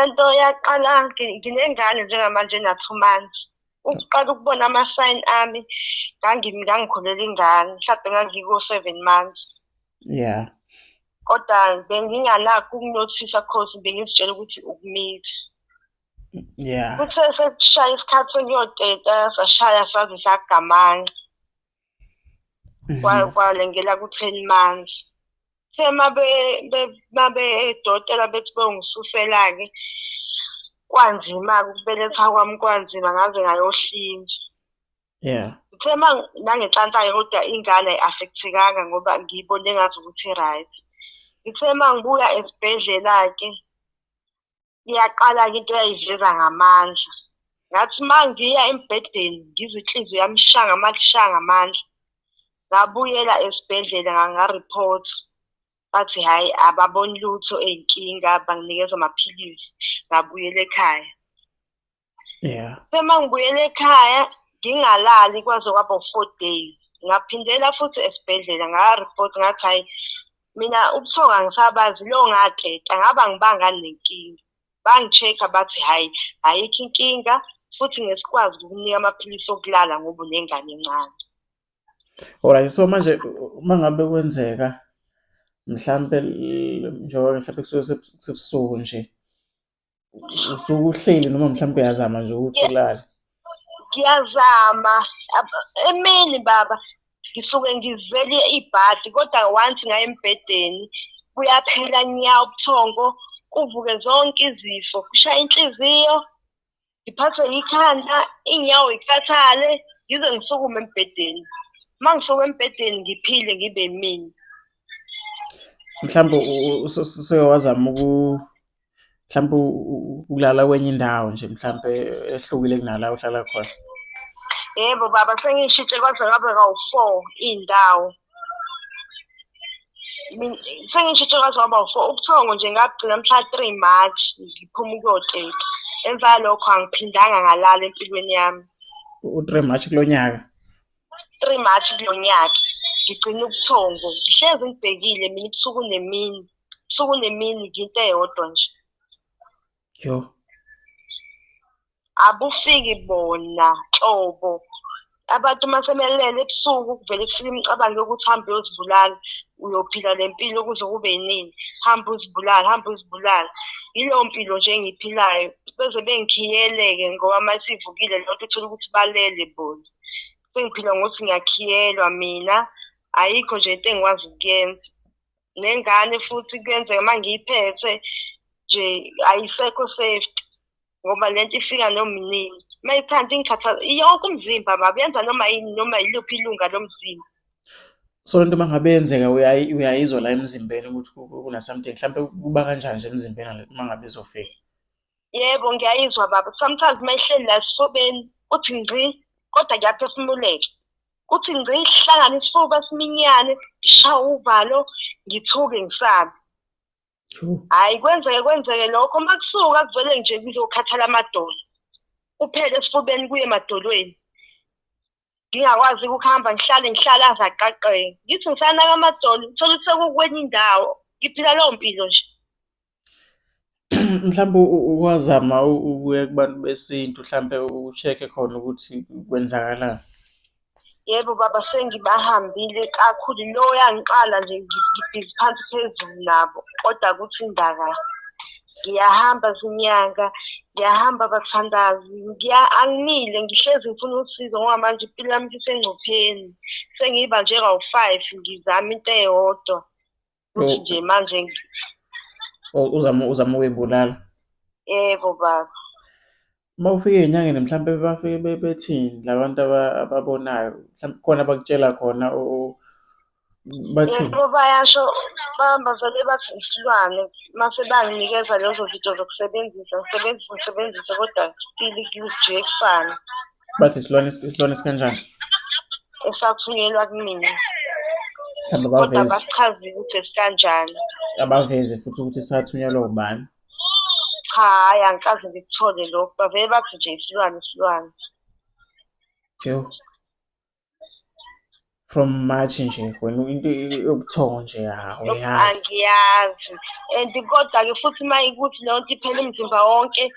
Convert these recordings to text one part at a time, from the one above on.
Lento yaqala nginengane njengamanje ena-2 months. Ukuqala ukubona ama-sign ami ngangikhulela ingane, mhlampe ngangiko-7 months. Yeah. Kodwa benginganakho ukunothisa cause bengizitshela ukuthi ukumitha. Yeah. Kuthe sekushaya isikhathi sengiyoteta, sashaya saze sagamanxa. Kwalengela ku-10 months. Mabe edokotela bethi beyongisusela-ke, kwanzima-ke ukubeletha kwami kwanzima ngaze ngayohlinzwa. Yeah. Kuthe nangenhlanhla-ke kodwa ingane ayi-affect-ekanga ngoba ngiyibone ngathi ukuthi i-right. Ngithe mangibuya esibhedlela-ke iyaqala-ke into eyayiveza ngamandla. Ngathi mangiya embhedeni ngizwe inhliziyo yami ishaya ngamandla. Ngabuyela esibhedlela nga-report. Bathi hhayi ababoni lutho eyinkinga, banginikeza amaphilisi. Ngabuyela ekhaya. Yeah. Mangibuyela ekhaya ngingalali kwaze kwaba u-4 days. Ngaphindela futhi esibhedlela nga-report ngathi hhayi mina ubuthongo angisabazi lo ngateta ngaba ngibangani nenkinga. Bangi-check-a bathi hhayi ayikho inkinga futhi ngesikwazi ukukunika amaphilisi okulala ngoba unengane encane. Alright, so manje uma ngabe kwenzeka mhlampe njengoba mhlampe kusuke sebusuku nje usuke uhleli noma mhlampe uyazama nje ukuthi ulale? Ngiyazama emini baba ngisuke ngizivele ibhadi kodwa once ngaye embhedeni kuyaphela nya ubuthongo, kuvuke zonke izifo, kushaya inhliziyo, ngiphathwe yikhanda, iy'nyawo yikhathale, ngize ngisukume embhedeni. Uma ngisuka embhedeni ngiphile ngibe yimina. Mhlawumbe useke wazama mhlawumbe ukulala kwenye indawo nje mhlawumbe ehlukile kunala uhlala khona? Yebo baba, sengiyishintshe kwaze ngabe kawu-4 iy'ndawo. Sengiyishintshe kwaze kwaba u-4. Ubuthongo nje ngabugcina mhla 3 March ngiphuma ukuyoteta. Emva yalokho angiphindanga ngalala empilweni yami. U-3 March kulo nyaka? 3 March kulo nyaka. Ngigcina ubuthongo. Ngihlezi ngibhekile mina ubusuku nemini. Ubusuku nemini into eyodwa nje. Yo. Abufiki bona nhlobo. Abantu masemelele ebusuku kuvele kufike imicabango yokuthi hambe uyozibulala, uyophila le mpilo kuze kube yinini. Hamba uzibulala. Yileyo mpilo nje engiyiphilayo. Beze bengikhiyele-ke ngoba uma sivukile lonto uthole ukuthi balele bona. Sengiphila ngokuthi ngiyakhiyelwa mina. Ayikho nje into engikwazi ukuyenza. Nengane futhi kuyenzeka uma ngiyiphethe nje ayisekho safety ngoba lento ifika noma inini. Uma ikhanda ingikhathaza yonke umzimba baba, yenza noma yini noma yiluphi ilunga lomzimba. So lento uma ngabe yenzeka uyayizwa la emzimbeni ukuthi kuna-something mhlampe kuba kanjani nje emzimbeni uma ngabe izofika? Yebo ngiyayizwa baba. Sometimes uma ihleli la esifubeni uthi ngqi kodwa kuyaphefumuleka. Kuthi ngqi ihlangane isifuba siminyane, ngishawe uvalo, ngithuke ngisabe. Hhayi kwenzeke lokho uma kusuka kuvele nje kuzokhathala amadolo. Kuphele esifubeni kuye emadolweni. Ngingakwazi ukuhamba ngihlale aze aqaqeke. Ngithi ngisanaka amadolo ngithole ukuthi sekukwenye indawo. Ngiphila leyo mpilo nje. Mhlawumbe ukwazama ukuya kubantu besintu mhlampe u-check-e khona ukuthi kwenzakalani? Yebo baba, sengibahambile kakhulu. Lo yangiqala nje ngibhizi phansi phezulu nabo kodwa kuthi indaka. Ngiyahamba zinyanga, ngiyahamba bathandazi, anginile ngihlezi ngifuna usizo ngoba manje impilo yami isengcupheni. Sengiba nje kawu-5 ngizama into eyodwa. Ukuthi nje manje Uzama ukuy'bulala? yebo baba. Uma ufika ey'nyangeni mhlampe bafike bethini la bantu ababonayo? Mhlampe khona abakutshela khona bathini? Yebo bayasho, bahamba vele bathi isilwane. Mase banginikeza lezo zinto zokusebenzisa, ngisebenzise kodwa still kujike kufane. Bathi isilwane esikanjani? Esathunyelwa kumina. Mhlawumbe Kodwa abavezi? basichazile ukuthi esikanjani. Abavezi futhi ukuthi sathunyelwa ubani? Cha, hhayi angikaze ngikuthole lokho. Bavele bathi nje isilwane. Yo. from March nje wena into yobuthongo nje uyazi. Angiyazi. And kodwa-ke futhi uma ikuthi leyo nto iphela umzimba wonke,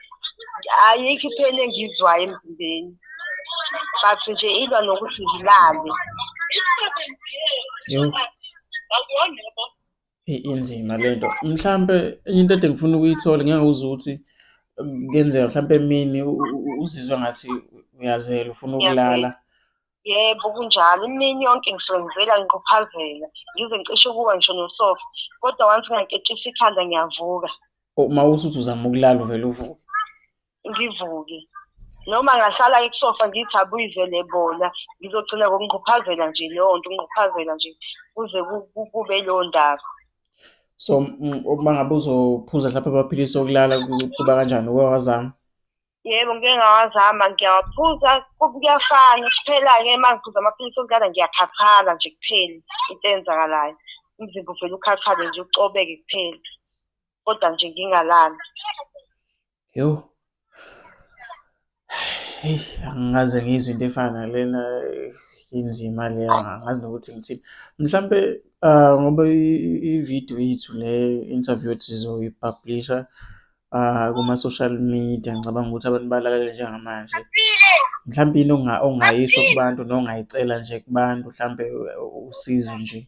ayikho iphela engizwayo emzimbeni. But nje ilwa nokuthi ngilale. Yo, inzima lento. Mhlambe enye into ede ngifuna ukuyithola ngeke uzwe ukuthi kuyenzeka mhlambe emini uzizwa ngathi uyazela ufuna ukulala. Yebo, kunjalo. Imini yonke ngisuke ngivela ngiquphazela ngize ngicishe ukuwa ngisho nosofa. Kodwa once ngingaketshisa ikhanda ngiyavuka. Uma usuthi uzama ukulala uvele uvuke. Ngivuke. Noma ngahlala kusofa ngithi abuyizele bona, ngizogcina ngokungiquphazela nje leyo nto, ngiquphazela nje kuze kube leyo ndaba. So uma ngabe uzophuza mhlawumbe amaphilisi okulala kuba kanjani? Uke wazama? Yebo, ngike ngawazama, ngiyawaphuza kuyafana. Kuphela-ke uma ngiphuza amaphilisi okulala ngiyakhathala nje kuphela into eyenzakalayo. Umzimba uvele ukhathale nje ucobeke kuphela. Kodwa nje ngingalali. Yo. Hey, angikaze ngizwe into efana nalena inzima leyo, angazi nokuthi ngithini. Mhlambe ngoba ividiyo yethu le interview ethi sizoyipublisha kuma-social media, ngicabanga ukuthi abantu balalele njengamanje. Mhlambe yini ongayisho kubantu nongayicela nje kubantu mhlambe usizo nje?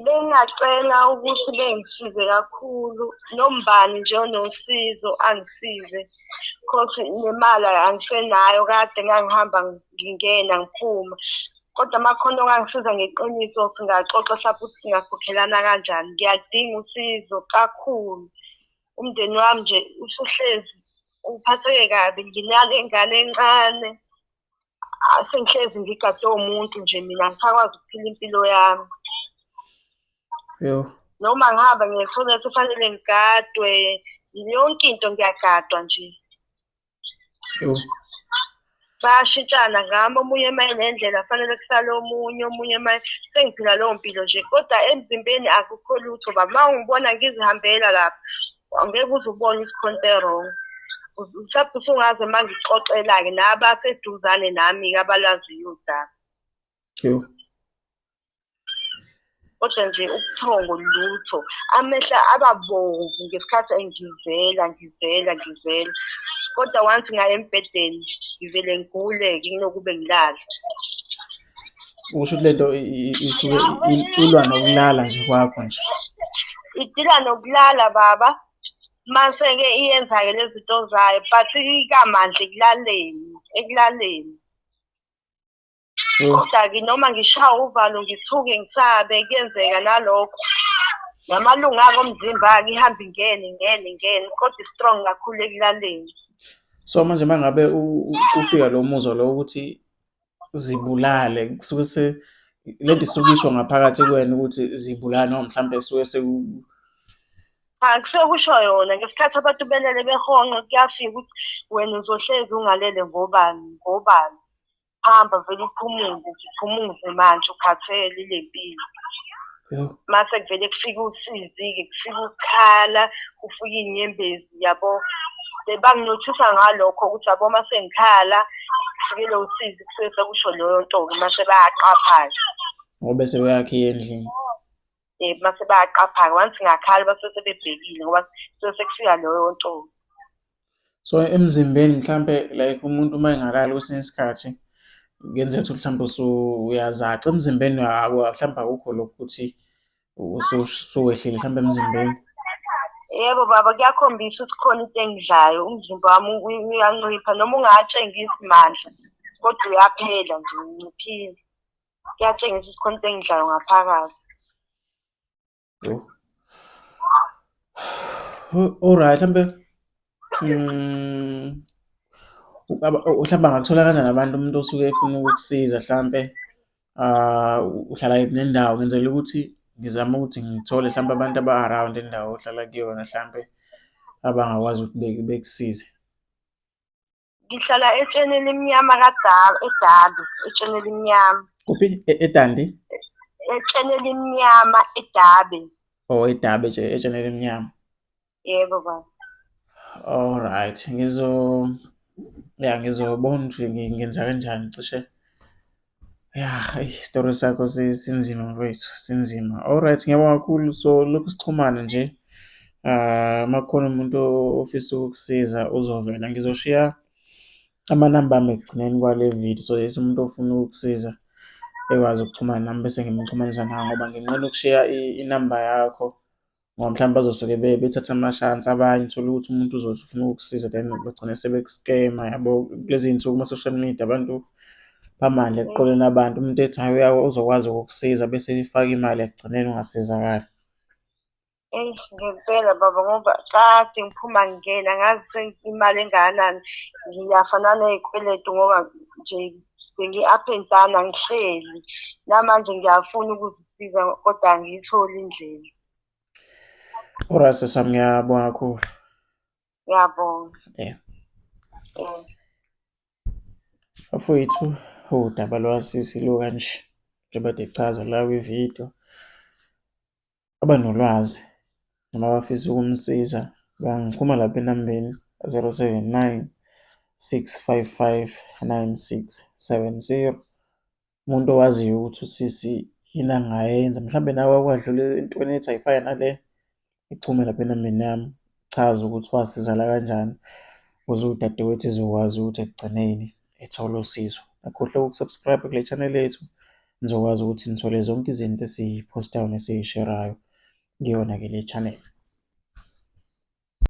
Bengingacela ukuthi bengisize kakhulu, nombani nje onosizo angisize. Because nemali angisenayo, kade ngangihamba ngingena ngiphuma. Kodwa amakhono angangisiza ngeqiniso, singaxoxa mhlawumbe ukuthi singakhokhelana kanjani. Ngiyadinga usizo kakhulu. Umndeni wami nje usuhlezi uphatheke kabi, nginale ingane encane. Sengihlezi ngigade umuntu nje mina angisakwazi ukuphila impilo yami. Yo. Noma ngihamba ngesonethi kufanele ngigadwe, yonke into ngiyagadwa nje. Yo. Bayashintshana ngami, omunye uma enendlela kufanele kusale omunye uma sengiphila leyo mpilo nje. Kodwa emzimbeni akukho lutho baba. Uma ungibona ngizihambela lapha, angeke uze ubone isikhonto wrong. Mhlawumbe usungaze uma ngixoxela-ke nabaseduzane nami-ke abalaziyo udaba. Yo. Kodwa nje ubuthongo lutho, amehla ababomvu ngesikhathi ngizela. Kodwa once ngaya embhedeni ngivele ngigule-ke kunokube ngilala. Usho ukuthi lento isuke ilwa nokulala nje kwakho nje? Idila nokulala baba, mase-ke iyenza-ke lezi zinto zayo, but ikamandla ekulaleni. Kodwa-ke noma ngishaya uvalo ngithuke ngisabe kuyenzeka nalokho. Namalunga-ke omzimba-ke ihambe ingene, kodwa i-strong kakhulu ekulaleni. So manje uma ngabe ufika lo muzwa lo ukuthi zibulale, kusuke lento isuke isho ngaphakathi kuwena ukuthi zibulale, noma mhlambe suke Kusuke kusho yona ngesikhathi abantu belele behonqa, kuyafika ukuthi wena uzohlezi ungalele ngobani. Hamba vele uphumuze manje ukhathele ile mpilo. Mase kuvele kufika usizi-ke, kufika ukukhala, kufika iy'nyembezi yabo. Banginothisa ngalokho ukuthi yabo uma sengikhala kufikele usizi, kusuke sekusho leyo nto-ke mase bayaqapha-ke. Ngoba bese beyakhiya endlini. Mase bayaqapha-ke, once ngakhala basuke sebebhekile ngoba suke sekufika leyo nto. So emzimbeni mhlambe like umuntu uma engalali kwesinye isikhathi kuyenzeka ukuthi mhlambe uyazaca emzimbeni, mhlambe akukho lokho ukuthi usuwehlile mhlambe emzimbeni. Yebo baba, kuyakhombisa ukuthi khona into engidlayo, umzimba wami uyancipha noma ungatshengisi mandla kodwa uyaphela nje unciphile. Kuyatshengisa ukuthi khona into engidlayo ngaphakathi. Alright, mhlambe mhlawumbe angakuthola kanjani abantu, umuntu osuke efuna ukukusiza mhlampe uhlala yiphi nendawo, ngenzela ukuthi ngizame ukuthi ngithole mhlampe abantu aba-around indawo ohlala kuyona mhlampe abangakwazi ukuthi bekusize. Ngihlala etsheni elimnyama eDabi, etsheni elimnyama. Kuphi? eDandi? Etsheni elimnyama eDabi. Oh, eDabi etsheni elimnyama. Yebo baba. Alright, ngizobona nje ngenza kanjani, cishe Ya, isitori sakho sinzima mfowethu, sinzima. Alright, ngiyabonga kakhulu. So lokhu sichumane nje. Uma kukhona umuntu ofisa ukukusiza uzovela. Ngizoshiya amanamba ami ekugcineni kwale video, so lesi umuntu ofuna ukukusiza ekwazi ukuxhumana nami bese ngimxhumanisa nawe, ngoba nginqena ukushiya inamba yakho ngoba mhlawumbe bazosuke bethatha amashansi abanye, uthole ukuthi umuntu uzothi ufuna ukukusiza then bagcine sebekuskema, yabo. Kulezi iy'nsuku kuma-social media abantu bamandla ekuqoleni abantu. Umuntu ethi hhayi uzokwazi ukukusiza bese efaka imali ekugcineni ungasizakali. Eyi, ngempela baba, ngoba kade ngiphuma ngingena ngazi imali engakanani, ngiyafa naney'kweletu ngoba nje bengi-up and down, angihleli. Namanje ngiyafuna ukuzisiza kodwa angiyitholi indlela. Alright sisi wami, ngiyabonga kakhulu. Ngiyabonga. Yeah. Mm. Bafowethu, udaba lwasisi lukanje njengoba kade chaza la kwividiyo. Abanolwazi noma abafisa ukumsiza bangiphuma lapha enambeni 079 655 9670. Umuntu owaziyo ukuthi usisi yini angayenza, mhlawumbe nawe akwadlule entweni ethi ayifane nale, ichume lapha enambeni yami, chaza ukuthi wasizala kanjani ukuze udadewethu ezokwazi ukuthi ekugcineni ethole usizo. Akhohlwe ukusubscribe kule channel yethu nizokwazi ukuthi nithole zonke izinto esiyiphostayo nesiyisherayo kuyona-ke le channel.